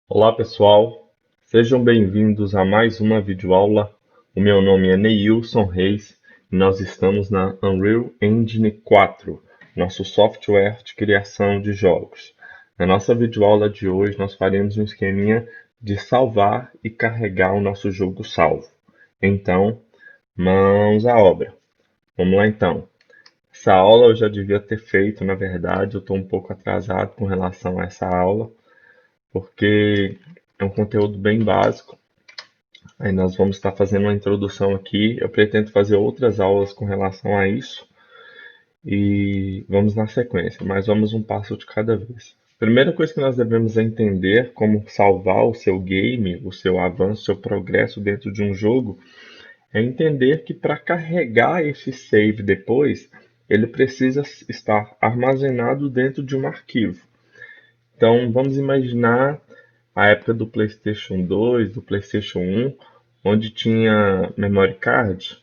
Olá pessoal, sejam bem-vindos a mais uma videoaula. O meu nome é Neilson Reis e nós estamos na Unreal Engine 4, nosso software de criação de jogos. Na nossa videoaula de hoje nós faremos um esqueminha de salvar e carregar o nosso jogo salvo. Então, mãos à obra. Vamos lá então. Essa aula eu já devia ter feito, na verdade, eu estou um pouco atrasado com relação a essa aula porque é um conteúdo bem básico. Aí nós vamos estar fazendo uma introdução aqui. Eu pretendo fazer outras aulas com relação a isso e vamos na sequência, mas vamos um passo de cada vez. Primeira coisa que nós devemos é entender como salvar o seu game, o seu avanço, o seu progresso dentro de um jogo, é entender que para carregar esse save depois, ele precisa estar armazenado dentro de um arquivo. Então, vamos imaginar a época do PlayStation 2, do PlayStation 1, onde tinha memory card.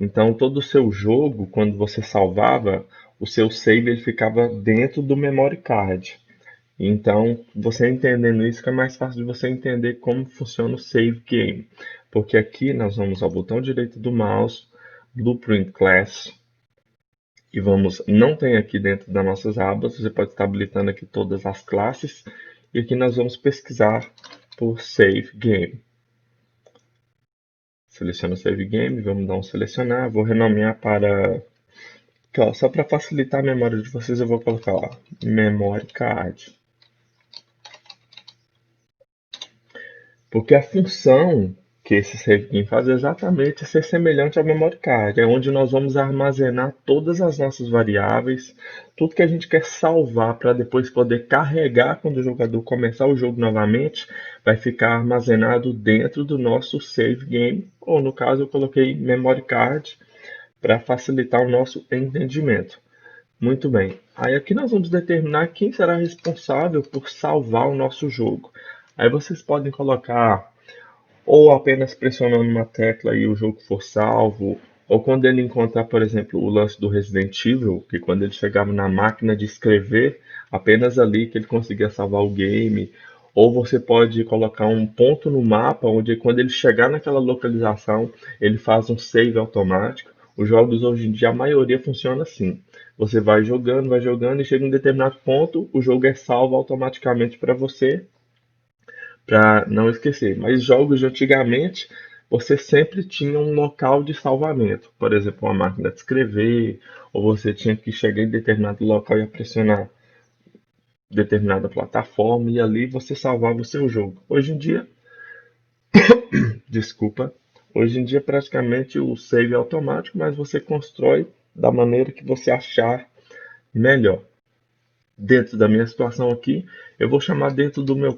Então, todo o seu jogo, quando você salvava, o seu save ele ficava dentro do memory card. Então, você entendendo isso, fica mais fácil de você entender como funciona o save game. Porque aqui nós vamos ao botão direito do mouse, Blueprint Class, e vamos, não tem aqui dentro das nossas abas, você pode estar habilitando aqui todas as classes, e aqui nós vamos pesquisar por Save Game. Seleciono Save Game, vamos dar um selecionar, vou renomear para, aqui, ó, só para facilitar a memória de vocês, eu vou colocar lá, Memory Card. Porque a função que esse save game faz é exatamente ser semelhante ao memory card, é onde nós vamos armazenar todas as nossas variáveis, tudo que a gente quer salvar para depois poder carregar quando o jogador começar o jogo novamente, vai ficar armazenado dentro do nosso save game, ou no caso eu coloquei memory card para facilitar o nosso entendimento. Muito bem. Aí aqui nós vamos determinar quem será responsável por salvar o nosso jogo. Aí vocês podem colocar ou apenas pressionando uma tecla e o jogo for salvo, ou quando ele encontrar, por exemplo, o lance do Resident Evil, que quando ele chegava na máquina de escrever, apenas ali que ele conseguia salvar o game, ou você pode colocar um ponto no mapa, onde quando ele chegar naquela localização, ele faz um save automático. Os jogos hoje em dia, a maioria funciona assim. Você vai jogando e chega em um determinado ponto, o jogo é salvo automaticamente para você, para não esquecer. Mas jogos de antigamente, você sempre tinha um local de salvamento. Por exemplo, uma máquina de escrever, ou você tinha que chegar em determinado local e pressionar determinada plataforma, e ali você salvava o seu jogo. Hoje em dia, desculpa, hoje em dia praticamente o save é automático, mas você constrói da maneira que você achar melhor. Dentro da minha situação aqui, eu vou chamar dentro do meu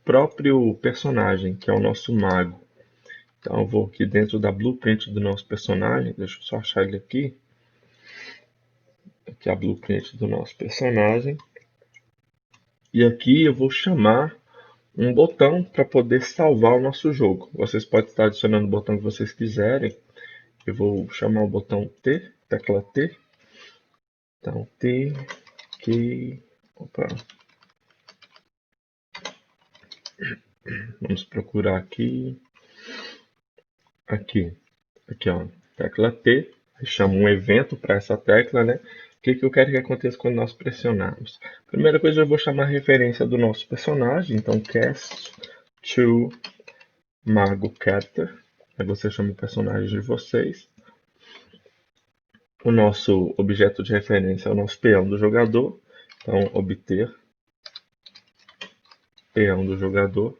próprio personagem, que é o nosso mago. Então eu vou aqui dentro da blueprint do nosso personagem, deixa eu só achar ele aqui. Aqui é a blueprint do nosso personagem. E aqui eu vou chamar um botão para poder salvar o nosso jogo. Vocês podem estar adicionando o botão que vocês quiserem. Eu vou chamar o botão T, tecla T. Então T, que... Opa. Vamos procurar aqui. Aqui. Aqui, ó. Tecla T. Chama um evento para essa tecla, né? O que eu quero que aconteça quando nós pressionarmos? Primeira coisa, eu vou chamar a referência do nosso personagem. Então, cast to Mago Character. Aí você chama o personagem de vocês. O nosso objeto de referência é o nosso peão do jogador. Então, obter peão do jogador.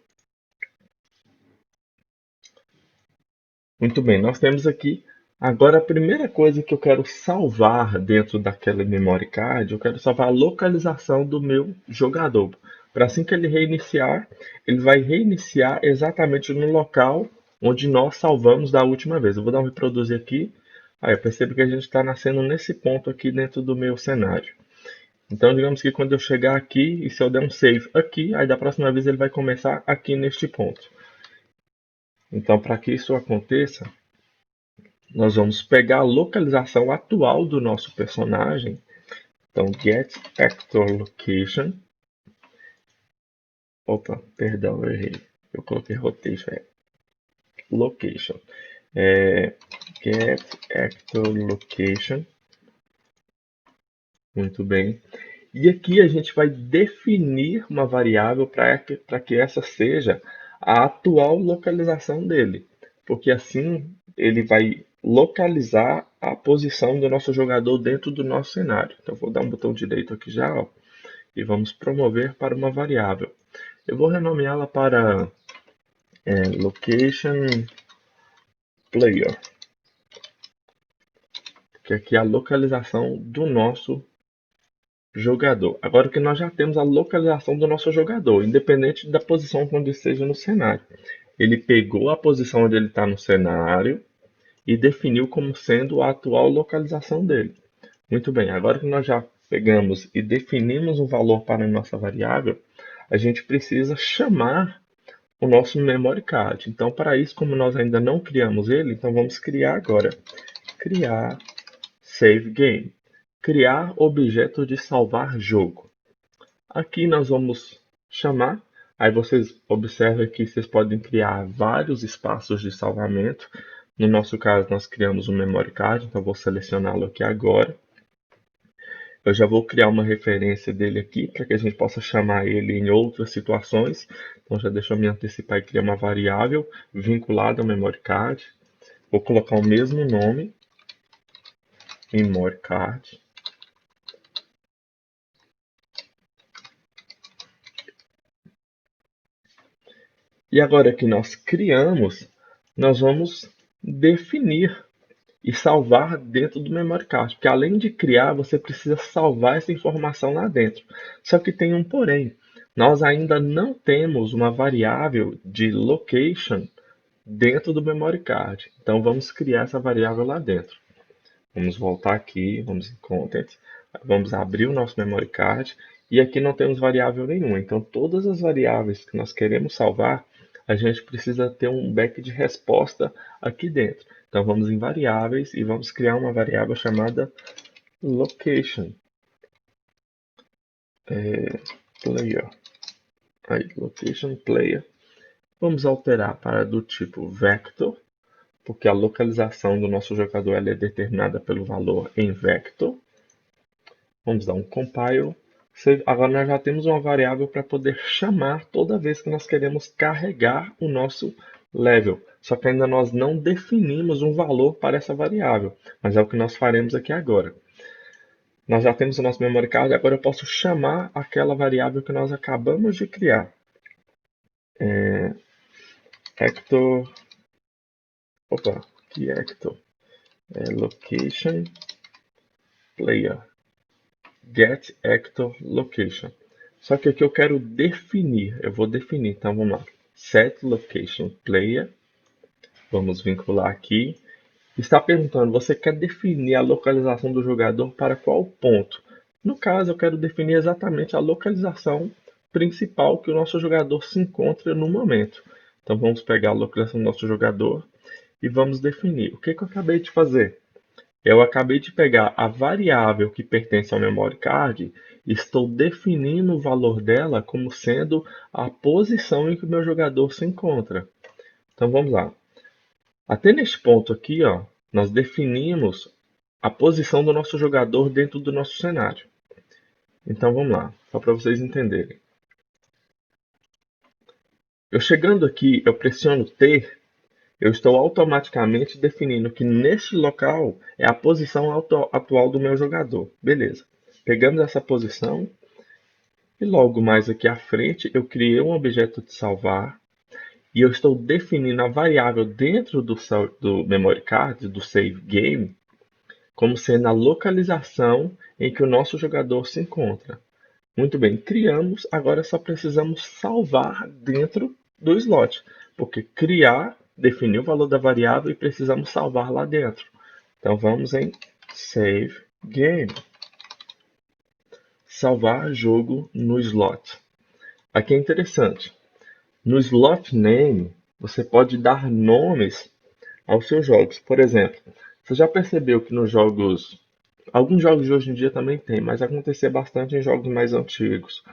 Muito bem, nós temos aqui. Agora, a primeira coisa que eu quero salvar dentro daquela memory card, eu quero salvar a localização do meu jogador. Para assim que ele reiniciar, ele vai reiniciar exatamente no local onde nós salvamos da última vez. Eu vou dar um reproduzir aqui. Aí eu percebo que a gente está nascendo nesse ponto aqui dentro do meu cenário. Então, digamos que quando eu chegar aqui, e se eu der um save aqui, aí da próxima vez ele vai começar aqui neste ponto. Então, para que isso aconteça, nós vamos pegar a localização atual do nosso personagem. Então, get actor location. Opa, perdão, eu errei. Eu coloquei rotation, location. Get actor location. Muito bem. E aqui a gente vai definir uma variável para que essa seja a atual localização dele, porque assim ele vai localizar a posição do nosso jogador dentro do nosso cenário. Então vou dar um botão direito aqui já, ó, e vamos promover para uma variável. Eu vou renomeá-la para location player, que aqui é a localização do nosso jogador. Agora que nós já temos a localização do nosso jogador, independente da posição onde ele esteja no cenário. Ele pegou a posição onde ele está no cenário e definiu como sendo a atual localização dele. Muito bem, agora que nós já pegamos e definimos um valor para a nossa variável, a gente precisa chamar o nosso memory card. Então, para isso, como nós ainda não criamos ele, então vamos criar agora. Criar save game. Criar objeto de salvar jogo. Aqui nós vamos chamar, aí vocês observam que vocês podem criar vários espaços de salvamento. No nosso caso, nós criamos um memory card, então vou selecioná-lo aqui agora. Eu já vou criar uma referência dele aqui, para que a gente possa chamar ele em outras situações. Então já deixa eu me antecipar e criar uma variável vinculada ao memory card. Vou colocar o mesmo nome, memory card. E agora que nós criamos, nós vamos definir e salvar dentro do memory card, porque além de criar, você precisa salvar essa informação lá dentro. Só que tem um porém, nós ainda não temos uma variável de location dentro do memory card. Então vamos criar essa variável lá dentro. Vamos voltar aqui, vamos em Content, vamos abrir o nosso memory card e aqui não temos variável nenhuma. Então todas as variáveis que nós queremos salvar, a gente precisa ter um back de resposta aqui dentro. Então vamos em variáveis e vamos criar uma variável chamada location player. Aí, location player. Vamos alterar para do tipo vector, porque a localização do nosso jogador ela é determinada pelo valor em vector. Vamos dar um compile. Agora nós já temos uma variável para poder chamar toda vez que nós queremos carregar o nosso level. Só que ainda nós não definimos um valor para essa variável, mas é o que nós faremos aqui agora. Nós já temos o nosso memory card, agora eu posso chamar aquela variável que nós acabamos de criar. Hector, opa, que Hector? Location player. Get Hector location. Só que aqui eu quero definir, eu vou definir, então vamos lá. Set location player. Vamos vincular aqui. Está perguntando, você quer definir a localização do jogador para qual ponto? No caso, eu quero definir exatamente a localização principal que o nosso jogador se encontra no momento. Então vamos pegar a localização do nosso jogador e vamos definir. O que eu acabei de fazer? Eu acabei de pegar a variável que pertence ao memory card e estou definindo o valor dela como sendo a posição em que o meu jogador se encontra. Então vamos lá. Até neste ponto aqui, ó, nós definimos a posição do nosso jogador dentro do nosso cenário. Então vamos lá, só para vocês entenderem. Eu chegando aqui, eu pressiono T, eu estou automaticamente definindo que neste local é a posição atual do meu jogador. Beleza. Pegamos essa posição e logo mais aqui à frente eu criei um objeto de salvar e eu estou definindo a variável dentro do memory card, do save game, como sendo a localização em que o nosso jogador se encontra. Muito bem, criamos, agora só precisamos salvar dentro do slot, porque criar, definir o valor da variável e precisamos salvar lá dentro. Então vamos em Save Game. Salvar jogo no slot. Aqui é interessante. No slot name, você pode dar nomes aos seus jogos. Por exemplo, você já percebeu que nos jogos, alguns jogos de hoje em dia também tem, mas acontecia bastante em jogos mais antigos.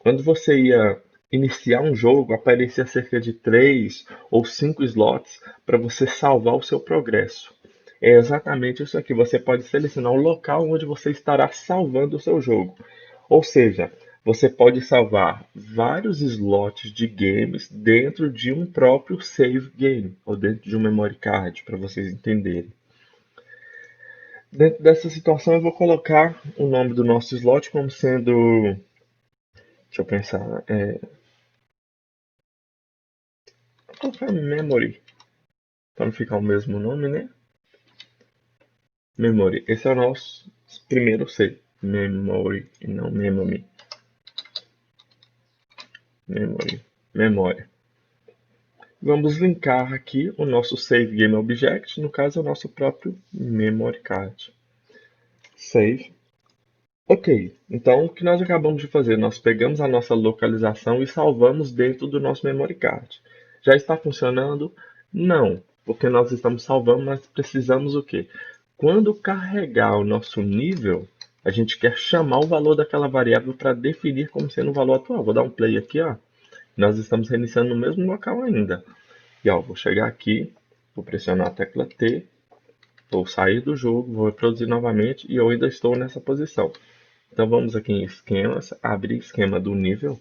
Quando você ia iniciar um jogo, aparecia cerca de 3 ou 5 slots para você salvar o seu progresso. É exatamente isso aqui. Você pode selecionar o local onde você estará salvando o seu jogo. Ou seja, você pode salvar vários slots de games dentro de um próprio save game, ou dentro de um memory card, para vocês entenderem. Dentro dessa situação, eu vou colocar o nome do nosso slot como sendo. Deixa eu pensar. Vou colocar memory, para não ficar o mesmo nome, né? Memory. Esse é o nosso primeiro save. Memory, e não memory. Memory. Memória. Vamos linkar aqui o nosso Save Game Object, no caso é o nosso próprio Memory Card. Save. Ok, então o que nós acabamos de fazer? Nós pegamos a nossa localização e salvamos dentro do nosso Memory Card. Já está funcionando? Não, porque nós estamos salvando, mas precisamos o quê? Quando carregar o nosso nível, a gente quer chamar o valor daquela variável para definir como sendo o valor atual. Vou dar um play aqui, ó. Nós estamos reiniciando no mesmo local ainda. E ó, vou chegar aqui, vou pressionar a tecla T, vou sair do jogo, vou reproduzir novamente e eu ainda estou nessa posição. Então vamos aqui em esquemas, abrir esquema do nível.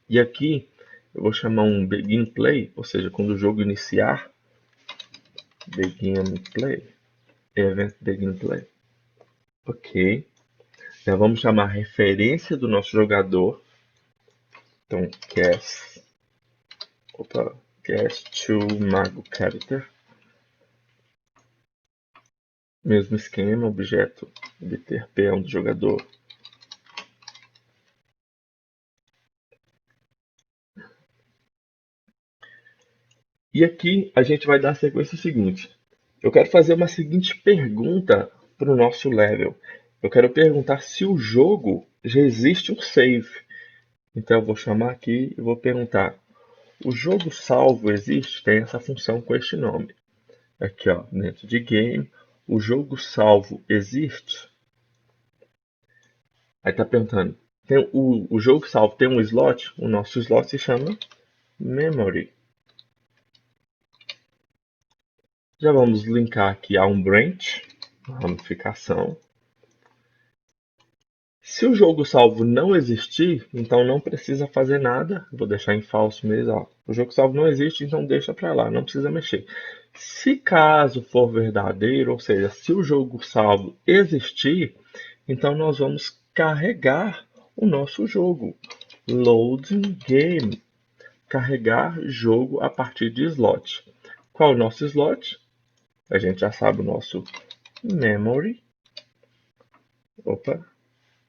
E aqui eu vou chamar um begin play, ou seja, quando o jogo iniciar, begin play, event begin play. Ok. Já vamos chamar a referência do nosso jogador. Então, guess to mago character. Mesmo esquema, objeto obter peão do jogador. E aqui a gente vai dar a sequência seguinte. Eu quero fazer uma seguinte pergunta para o nosso level. Eu quero perguntar se o jogo já existe um save. Então eu vou chamar aqui e vou perguntar: o jogo salvo existe? Tem essa função com este nome. Aqui, ó, dentro de game, o jogo salvo existe? Aí está perguntando, o jogo salvo tem um slot? O nosso slot se chama memory. Já vamos linkar aqui a um branch, uma ramificação. Se o jogo salvo não existir, então não precisa fazer nada. Vou deixar em falso mesmo. Ó. O jogo salvo não existe, então deixa para lá, não precisa mexer. Se caso for verdadeiro, ou seja, se o jogo salvo existir, então nós vamos carregar o nosso jogo. Loading game. Carregar jogo a partir de slot. Qual o nosso slot? A gente já sabe o nosso memory. Opa,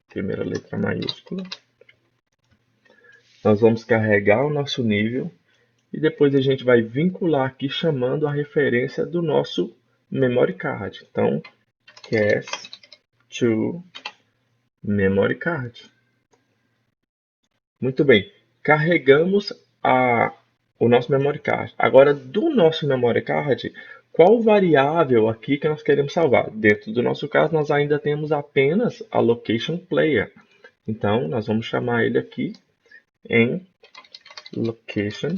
primeira letra maiúscula. Nós vamos carregar o nosso nível e depois a gente vai vincular aqui chamando a referência do nosso memory card. Então, cast to memory card. Muito bem, carregamos o nosso memory card. Agora, do nosso memory card, qual variável aqui que nós queremos salvar? Dentro do nosso caso, nós ainda temos apenas a location player. Então, nós vamos chamar ele aqui em location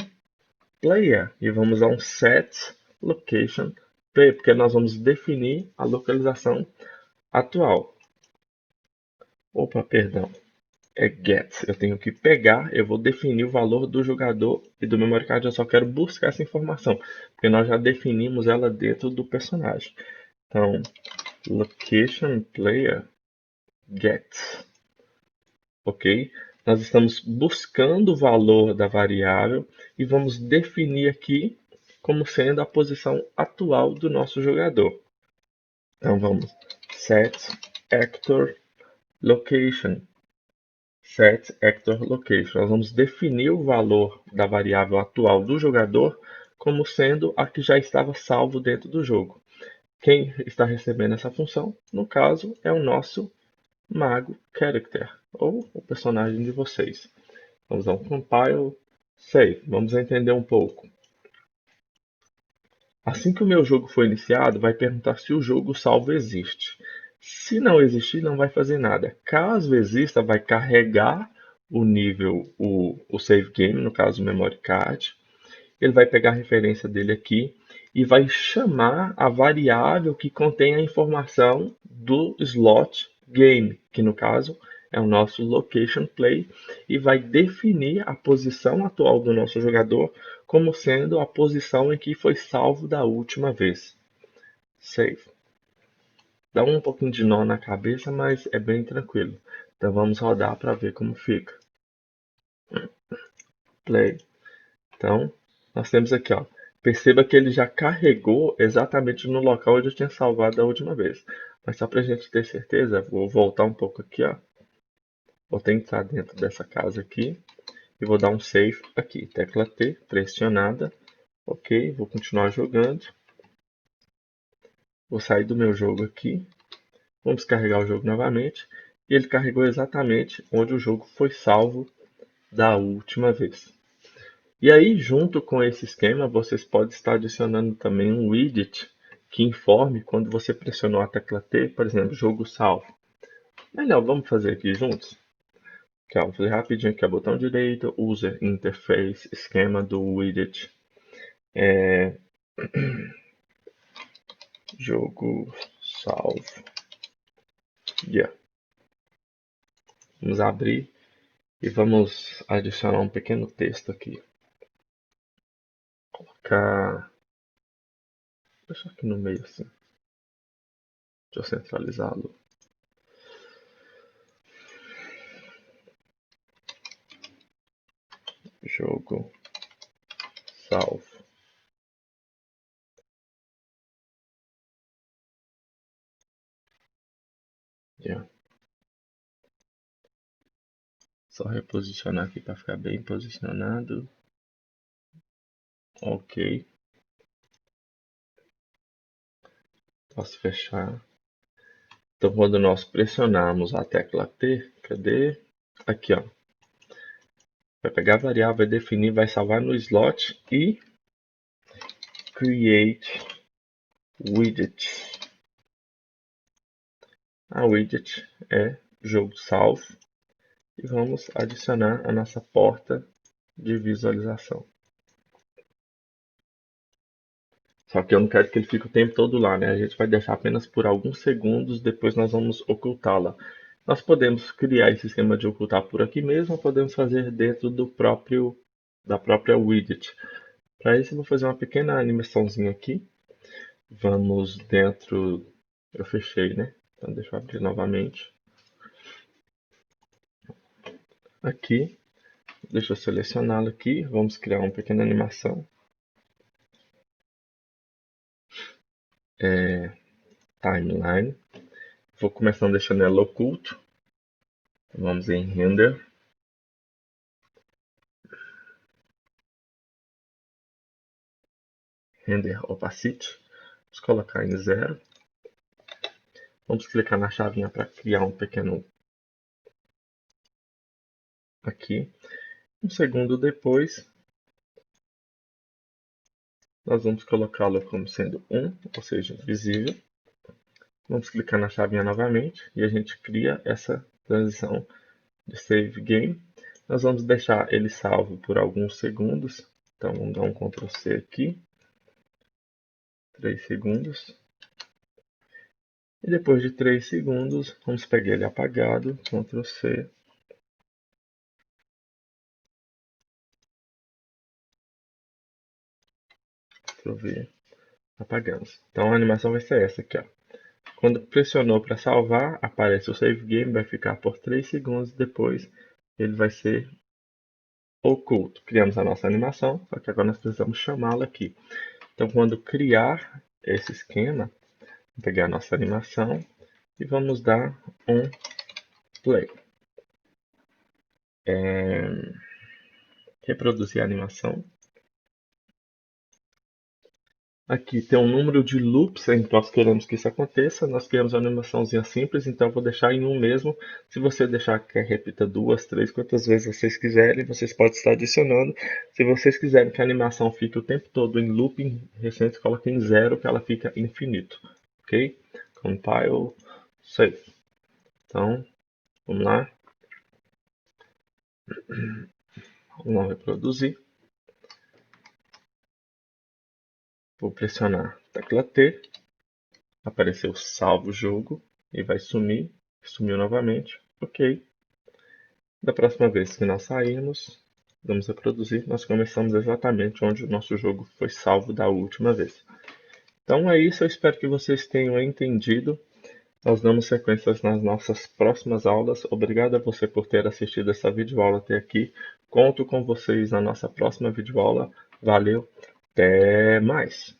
player e vamos a um set location player, porque nós vamos definir a localização atual. Opa, perdão. É get. Eu tenho que pegar, eu vou definir o valor do jogador e do memory card. Eu só quero buscar essa informação, porque nós já definimos ela dentro do personagem. Então, location player get. Ok? Nós estamos buscando o valor da variável e vamos definir aqui como sendo a posição atual do nosso jogador. Então vamos set actor location. Set actor location. Nós vamos definir o valor da variável atual do jogador como sendo a que já estava salvo dentro do jogo. Quem está recebendo essa função, no caso, é o nosso mago character, ou o personagem de vocês. Vamos dar um compile, save. Vamos entender um pouco. Assim que o meu jogo for iniciado, vai perguntar se o jogo salvo existe. Se não existir, não vai fazer nada. Caso exista, vai carregar o nível, o save game, no caso o memory card. Ele vai pegar a referência dele aqui e vai chamar a variável que contém a informação do slot game, que no caso é o nosso location play, e vai definir a posição atual do nosso jogador como sendo a posição em que foi salvo da última vez. Save. Dá um pouquinho de nó na cabeça, mas é bem tranquilo. Então vamos rodar para ver como fica. Play. Então, nós temos aqui, ó. Perceba que ele já carregou exatamente no local onde eu tinha salvado da última vez. Mas só para a gente ter certeza, vou voltar um pouco aqui, ó. Vou tentar dentro dessa casa aqui e vou dar um save aqui. Tecla T, pressionada. Ok, vou continuar jogando. Vou sair do meu jogo aqui. Vamos carregar o jogo novamente. E ele carregou exatamente onde o jogo foi salvo da última vez. E aí, junto com esse esquema, vocês podem estar adicionando também um widget que informe quando você pressionou a tecla T, por exemplo, jogo salvo. Melhor, vamos fazer aqui juntos? Aqui, ó, vou fazer rapidinho aqui, ó, botão direito, User Interface, esquema do widget, jogo salvo. Yeah. Vamos abrir e vamos adicionar um pequeno texto aqui. Colocar... Deixa aqui no meio assim. Deixa eu centralizá-lo. Jogo salvo. Yeah. Só reposicionar aqui para ficar bem posicionado. Ok. Posso fechar. Então, quando nós pressionarmos a tecla T, cadê? Aqui, ó. Vai pegar a variável, vai definir, vai salvar no slot e create widget. A widget é jogo salvo e vamos adicionar a nossa porta de visualização. Só que eu não quero que ele fique o tempo todo lá, né? A gente vai deixar apenas por alguns segundos, depois nós vamos ocultá-la. Nós podemos criar esse esquema de ocultar por aqui mesmo, ou podemos fazer dentro da própria widget. Para isso, eu vou fazer uma pequena animaçãozinha aqui. Vamos dentro... Eu fechei, né? Então, deixa eu abrir novamente. Aqui, deixa eu selecioná-lo aqui. Vamos criar uma pequena animação. Timeline. Vou começando deixando ela oculto. Vamos em Render. Render Opacity. Vamos colocar em 0. Vamos clicar na chavinha para criar um pequeno aqui. Um segundo depois, nós vamos colocá-lo como sendo 1, ou seja, visível. Vamos clicar na chavinha novamente e a gente cria essa transição de Save Game. Nós vamos deixar ele salvo por alguns segundos. Então vamos dar um Ctrl C aqui. 3 segundos. E depois de 3 segundos, vamos pegar ele apagado, Ctrl C. Ctrl V. Apagamos. Então a animação vai ser essa aqui, ó. Quando pressionou para salvar, aparece o Save Game, vai ficar por 3 segundos, depois ele vai ser oculto. Criamos a nossa animação, só que agora nós precisamos chamá-la aqui. Então, quando criar esse esquema, vou pegar a nossa animação e vamos dar um play. Reproduzir a animação. Aqui tem um número de loops em que nós queremos que isso aconteça. Nós queremos uma animaçãozinha simples, então eu vou deixar em um mesmo. Se você deixar que repita 2, 3, quantas vezes vocês quiserem, vocês podem estar adicionando. Se vocês quiserem que a animação fique o tempo todo em looping recente, coloque em 0, que ela fica infinito. Ok? Compile, save. Então, vamos lá. Vamos reproduzir. Vou pressionar a tecla T. Apareceu salvo jogo e vai sumir. Sumiu novamente. Ok. Da próxima vez que nós sairmos, vamos reproduzir. Nós começamos exatamente onde o nosso jogo foi salvo da última vez. Então é isso. Eu espero que vocês tenham entendido. Nós damos sequências nas nossas próximas aulas. Obrigado a você por ter assistido essa videoaula até aqui. Conto com vocês na nossa próxima videoaula. Valeu, até mais!